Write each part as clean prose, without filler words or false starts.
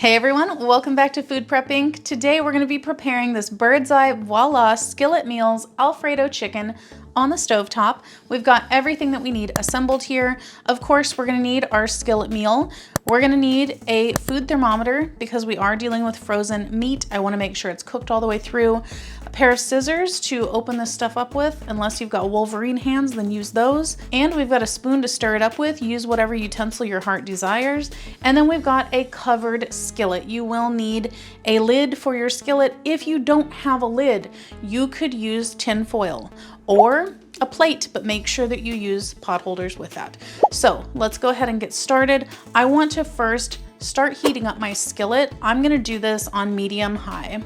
Hey everyone, welcome back to Food Prepping. Today we're going to be preparing this bird's eye Voila Skillet Meals Alfredo chicken on the stovetop. We've got everything that we need assembled here. Of course, we're going to need our skillet meal. We're going to need a food thermometer because we are dealing with frozen meat. I want to make sure it's cooked all the way through. A pair of scissors to open this stuff up with. Unless you've got Wolverine hands, then use those. And we've got a spoon to stir it up with. Use whatever utensil your heart desires. And then we've got a covered skillet. You will need a lid for your skillet. If you don't have a lid, you could use tin foil or a plate, but make sure that you use pot holders with that. So let's go ahead and get started. I want to first start heating up my skillet. I'm gonna do this on medium high.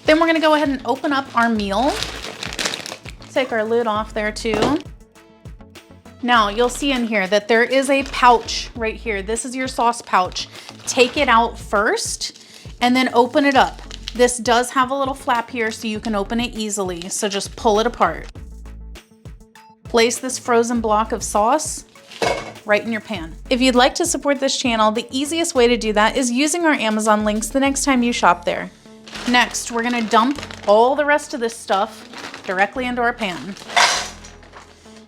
Then we're gonna go ahead and open up our meal. Take our lid off there too. Now you'll see in here that there is a pouch right here. This is your sauce pouch. Take it out first and then open it up. This does have a little flap here so you can open it easily. So just pull it apart. Place this frozen block of sauce right in your pan. If you'd like to support this channel, the easiest way to do that is using our Amazon links the next time you shop there. Next, we're gonna dump all the rest of this stuff directly into our pan.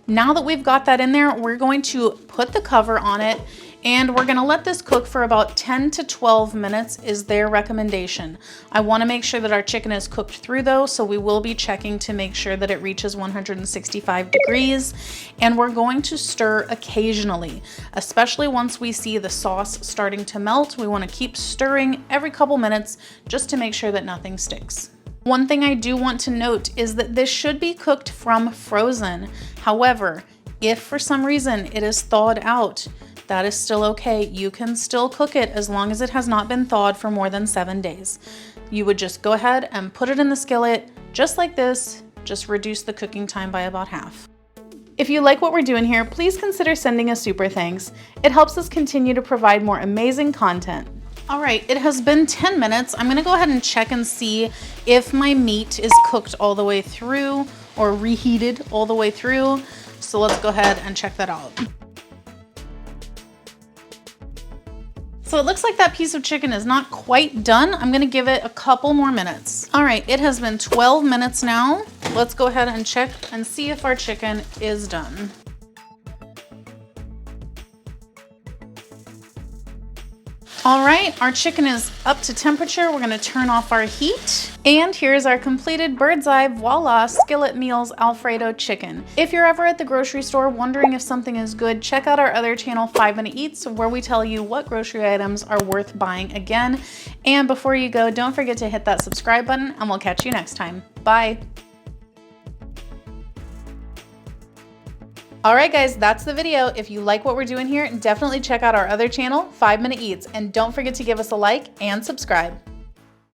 Now that we've got that in there, we're going to put the cover on it and we're gonna let this cook for about 10 to 12 minutes is their recommendation. I wanna make sure that our chicken is cooked through though, so we will be checking to make sure that it reaches 165 degrees. And we're going to stir occasionally, especially once we see the sauce starting to melt. We wanna keep stirring every couple minutes just to make sure that nothing sticks. One thing I do want to note is that this should be cooked from frozen. However, if for some reason it is thawed out, that is still okay. You can still cook it as long as it has not been thawed for more than 7 days. You would just go ahead and put it in the skillet just like this, just reduce the cooking time by about half. If you like what we're doing here, please consider sending a super thanks. It helps us continue to provide more amazing content. All right, it has been 10 minutes. I'm gonna go ahead and check and see if my meat is cooked all the way through or reheated all the way through. So let's go ahead and check that out. So it looks like that piece of chicken is not quite done. I'm gonna give it a couple more minutes. All right, it has been 12 minutes now. Let's go ahead and check and see if our chicken is done. All right, our chicken is up to temperature. We're gonna turn off our heat. And here's our completed bird's eye Voila Skillet Meals Alfredo chicken. If you're ever at the grocery store wondering if something is good, check out our other channel, 5 Minute Eats, where we tell you what grocery items are worth buying again. And before you go, don't forget to hit that subscribe button and we'll catch you next time. Bye. All right, guys, that's the video. If you like what we're doing here, definitely check out our other channel, 5 Minute Eats, and don't forget to give us a like and subscribe.